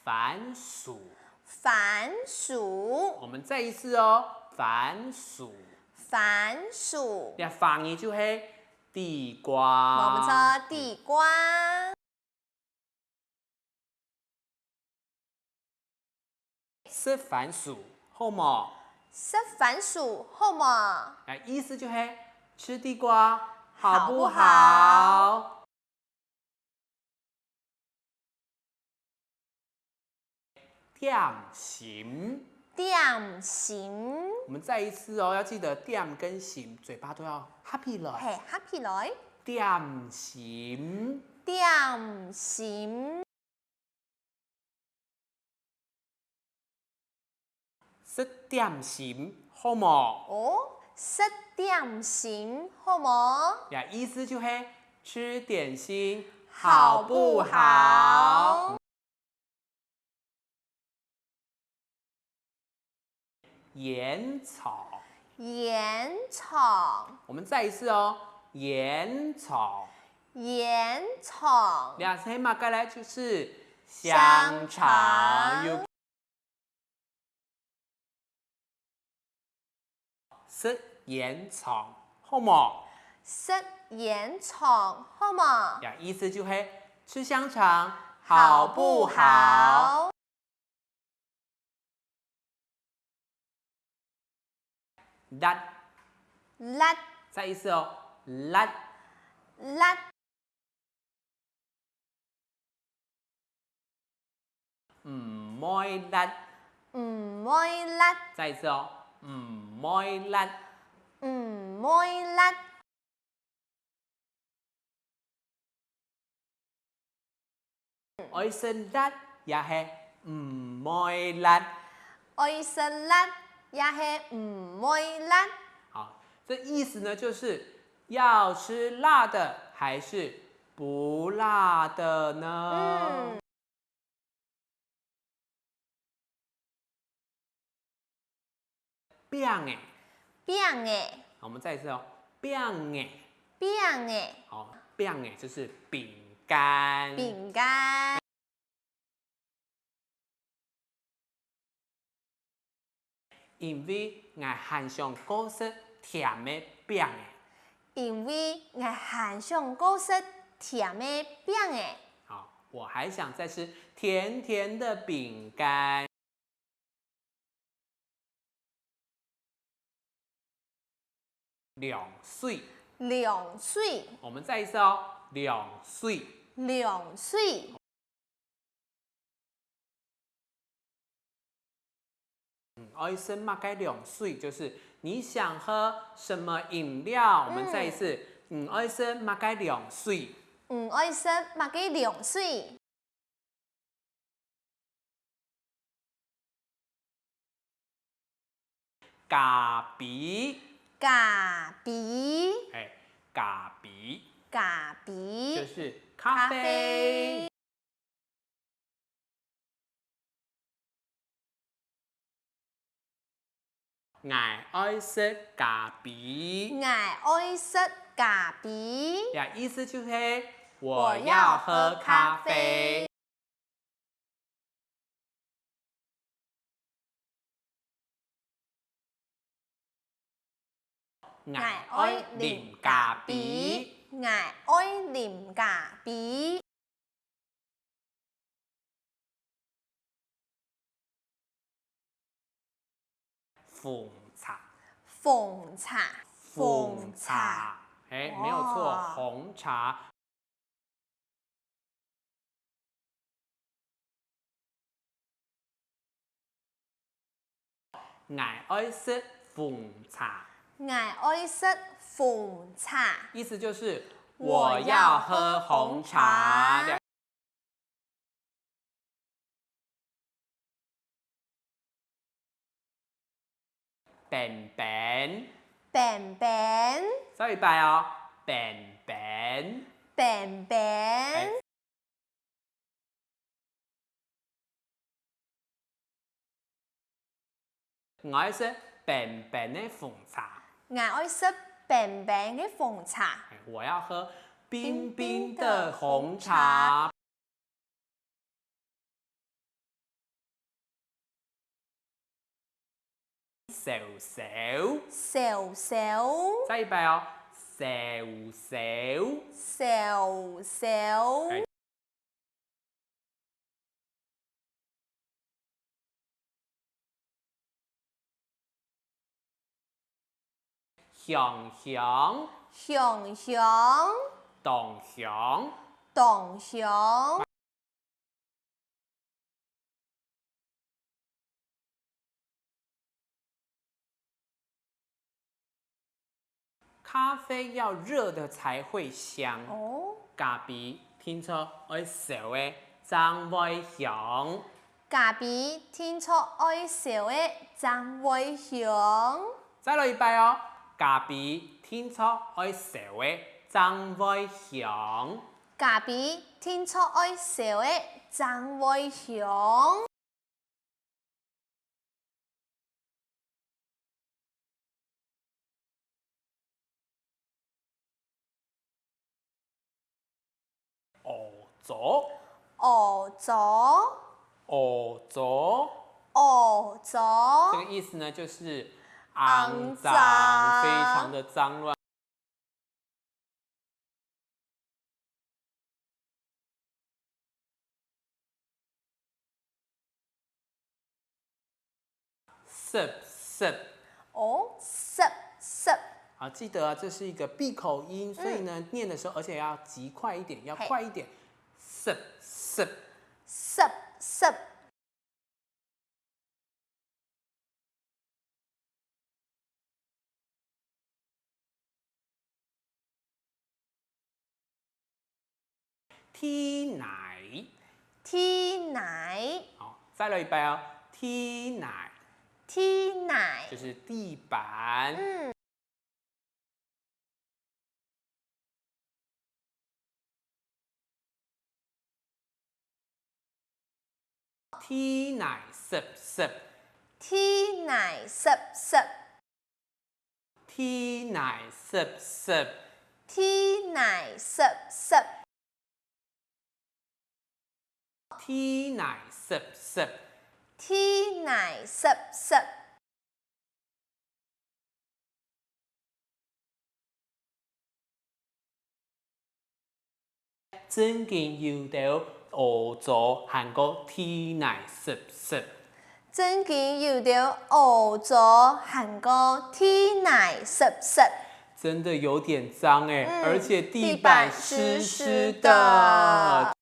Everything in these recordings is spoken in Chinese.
番薯。番薯，我们再一次哦，番薯。番薯。那番呢就是地瓜。我们说地瓜。吃番薯好冇？吃番薯好吗？意思就是吃地瓜好不好不好？点心。点心。我们再一次哦，要记得点跟心，嘴巴都要 happy 了。嘿，happy 來。点心。點心。食点心好冇？哦，食點心好冇？呀，意思就是吃点心好不好？盐草。盐草。我们再一次哦，盐草。盐草。两层马盖来就是香肠。肠。食盐草好冇？食盐草好嗎？呀，意思就是吃香肠好不好？辣。辣。再一次哦，辣。辣。唔愛辣。唔愛辣。再一次哦，唔愛辣。唔愛辣。愛食辣也係唔愛辣。愛食辣也係唔愛辣。好，这意思呢就是要吃辣的还是不辣的呢？饼哎，饼哎，我们再一次哦，饼哎，饼哎，好，饼哎就是饼干。饼干。因为我很想过食甜的饼哎。因为我很想過食甜的饼哎。好，我还想再吃甜甜的饼干。两岁。兩歲。我们再一次哦，两岁。兩歲。爱吃马该两岁，就是你想喝什么饮料？我们再一次，爱吃马该两岁。唔愛食麥記兩歲。咖比。咖比。哎，咖比。咖比。就是咖啡。我爱吃咖比。我愛食咖比。呀，意思就是我要喝咖啡。我愛啉咖比。我愛啉咖比。奉茶。奉茶。奉茶。哎，没有错，红茶。我愛食奉茶。我愛食奉茶。意思就是我要喝红茶。便便。便便。再一拜哦，便便。便便。我愛食便便的奉茶。我愛食便便的奉茶。我要喝冰冰的紅茶。小小，小小，再一摆哦，小小，小小，哎香香，香香，动香，动香，咖啡要热的才会香。哦，咖啡听出爱烧的，真会香。咖啡天出爱烧的真会香，再来一摆哦，咖啡听出爱烧的，真会香。咖啡天出爱烧的真会香。欧洲，欧洲，欧洲，欧这洲，个意思呢就是肮肮脏，脏非常的脏乱。sip，哦，sip sip，好，记得啊，这是一个闭口音，所以呢，念的时候，而且要极快一点，要嘿快一点。sip， sip sip，踢奶，踢奶，好，再来一摆哦，踢奶踢奶就，是地板。嗯，踢奶 sip， 踢奶 sip sip，踢奶 sip， 踢奶 sip sip，踢奶 sip， 踢奶 sip sip，最近又到欧洲、韩国踢奶 sip。最近又到欧洲、韩国踢奶 sip sip，真的有点脏哎，而且地地板板湿湿湿湿的的。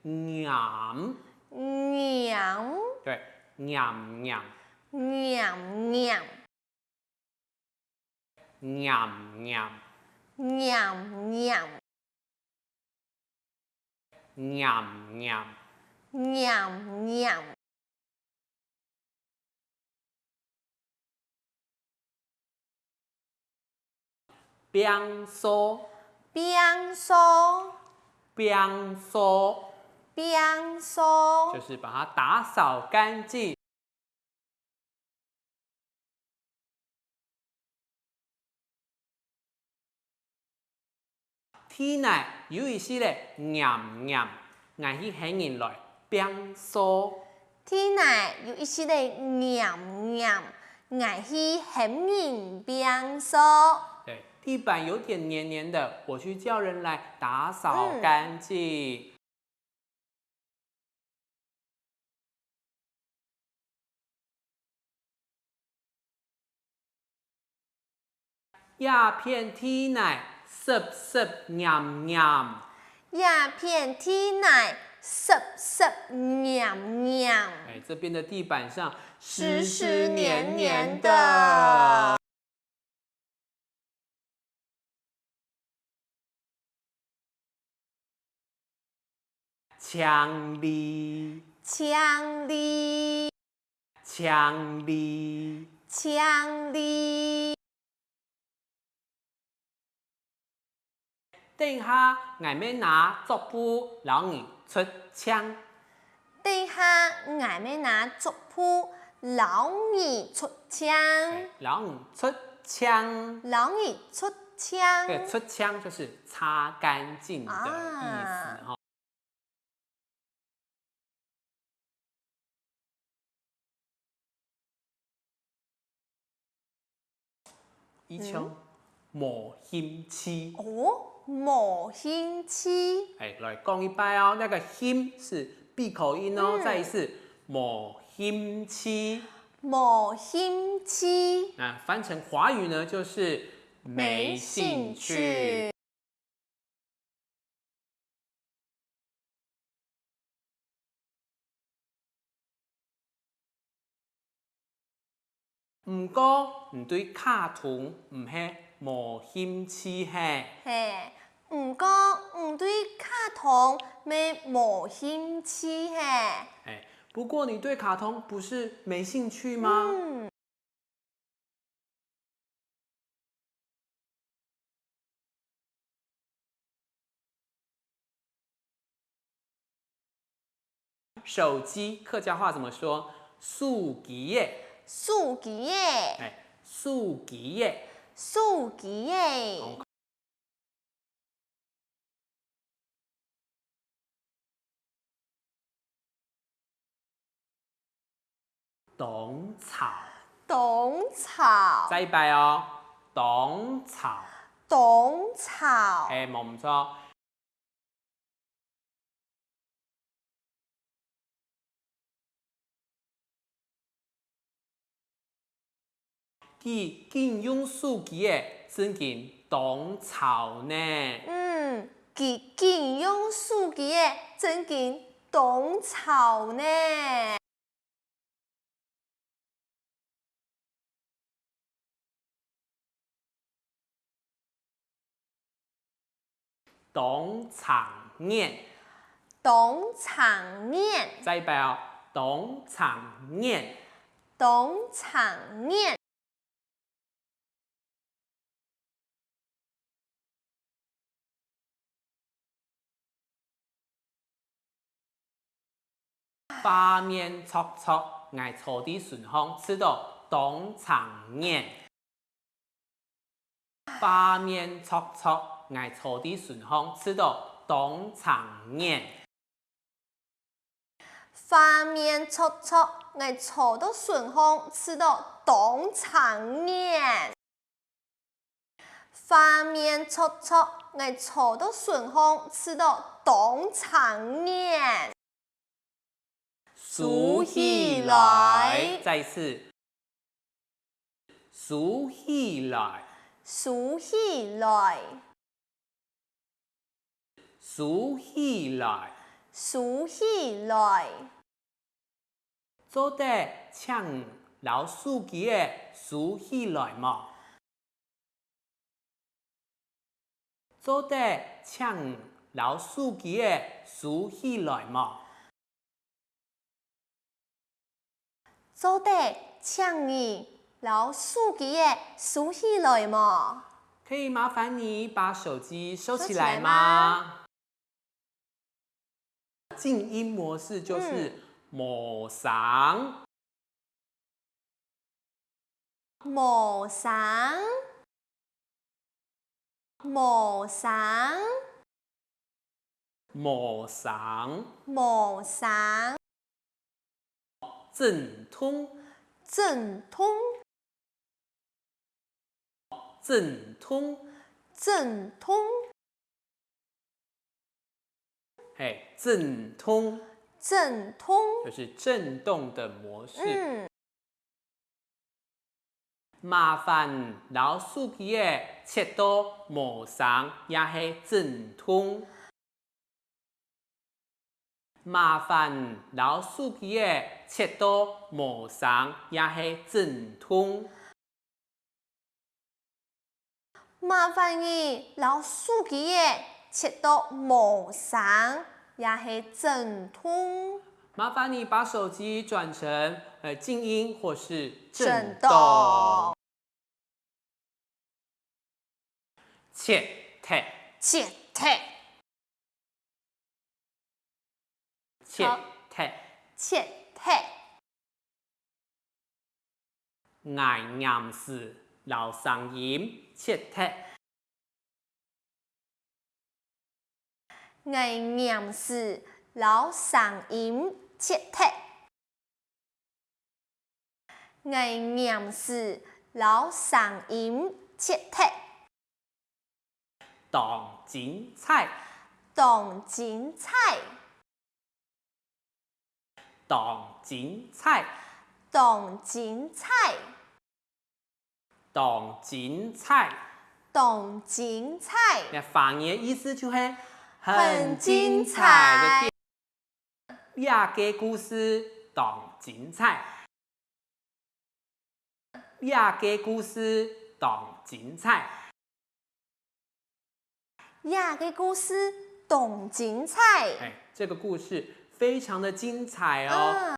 娘，娘对，娘娘娘娘娘娘娘娘娘娘，娘娘，冰梳，冰梳冰梳，冰梳，就是把它打扫干净。天奶有意思咧，娘娘，俺去喊人来冰梳。天奶有一些的娘娘，爱去喊人冰梳，对，地板有点黏黏的，我去叫人来打扫干净。鸦片天奶湿湿黏黏，鸦片天奶湿湿黏黏，哎，这边的地板上湿湿湿湿黏黏黏黏的。的。强力，强力，强力，强力，等下俺们拿竹布让你出枪。等下俺们拿竹铺老二出枪，让你出枪。老二出枪。对，出枪就是擦干净的意思哈。以前无心痴。哦，无心痴。哎，来讲一摆哦，那个心是闭口音哦，再一次无心痴。无心痴。那翻成华语呢，就是没兴趣。唔过，唔对卡通唔系无兴趣嘿。嘿，毋过毋对卡通没无兴趣嘿。哎，不过你对卡通不是没兴趣吗？手机客家话怎么说？手机耶。手机耶。哎，手机耶。手机耶。冬草。冬草。再一摆哦，冬草。冬草。哎，冇唔错。佢用手机耶，真紧冬草呢。佢用手机耶，真紧冬草呢。冬场面。冬场面。再一摆哦，冬场面。冬场面。八面戳戳，爱草地顺风，吃到冬场面。八面戳戳，爱草地顺风，吃到冬场面。花面戳戳，爱炒到顺风，吃到冬场面。花面戳戳，爱炒到顺风，吃到冬场面。数起来，再一次，数起来，数起来，数起来，数起来。做得请老书记的数起来嘛。做得请老书记的数起来嘛。做得请你老书记的数起来嘛。可以麻烦你把手机收起来吗？静音模式就是抹上，抹上，抹上，抹上，抹上。正通，正通，正通，正通。哎，正通，正通。就是震动的模式。麻烦老书记的切到抹上也是正通。麻烦老书记的切到抹上也是正通。麻烦你老书记的切到抹上也是正通。麻烦你把手机转成静音或是震动。切贴，切贴，切贴，切贴。爱念是老声音，切贴。爱念诗，老声音切题。爱念诗，老声音切题。动精彩，动精彩，动精彩，动精彩，动精彩。动精彩。那方言意思就是很精彩。亚个故事动精彩，亚个故事动精彩。呀个故事动精彩。哎，这个故事非常的精彩哦。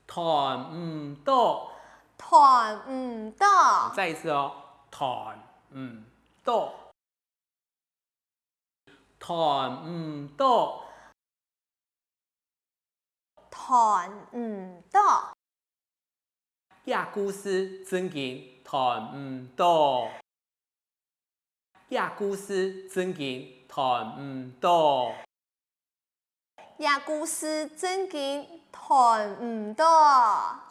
团唔到，团唔到，再一次哦，团唔到，团唔到，团唔到。亚故事真紧，团唔到，亚故事真紧，团唔到。呀故事真紧，团唔到。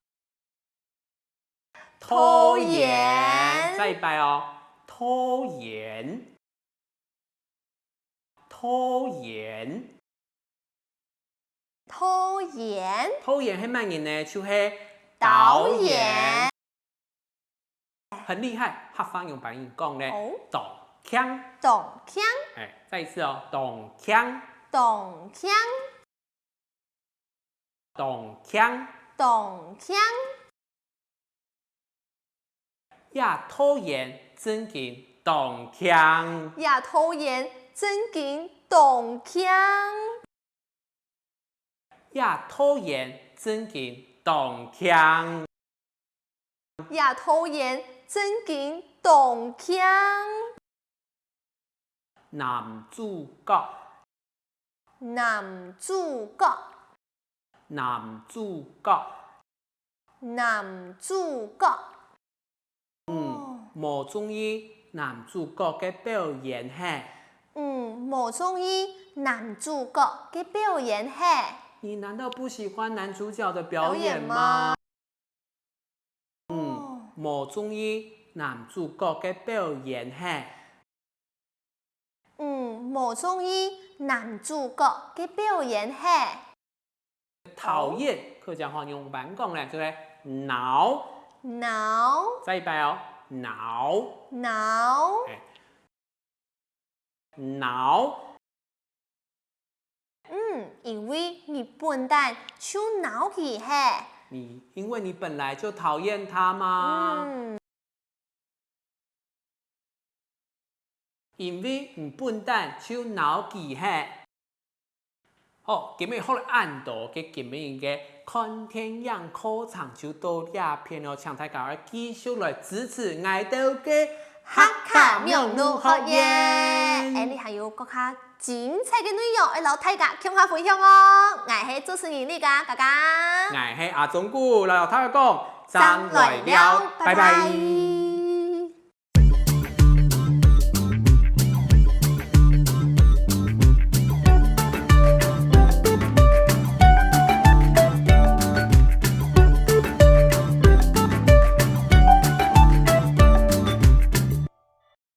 拖延，再一摆哦，拖延，拖延，拖延，拖延係乜嘢呢？就是导演。很厉害，客家用白音講呢，哦，動腔，动腔，哎，再一次哦，動腔，动腔，動腔，动腔。呀，拖延真緊動腔，呀拖延真紧动腔。呀，拖延真緊動腔，呀拖延真紧动腔。男主角，男主角，男主角，男主角。冇中意男主角嘅表演係，冇中意男主角嘅表演係。你難道不喜歡男主角的表演嗎？冇中意男主角嘅表演係，冇中意男主角嘅表演係。討厭客家話用版講咧，就係惱，惱，再一擺哦，惱，惱，惱，因為你笨蛋就惱佢係。因為你本來就討厭他嘛。因為你笨蛋就惱佢係。好，今日好嚟按到嘅今日嘅看天養課場就到呢片咯，請大家繼續來支持愛到嘅客家苗路學園。你還有更加精彩嘅內容，留大家共下分享哦。我係主持人呢家嘉嘉，我係阿忠姑，來同大家講，張來了，拜拜。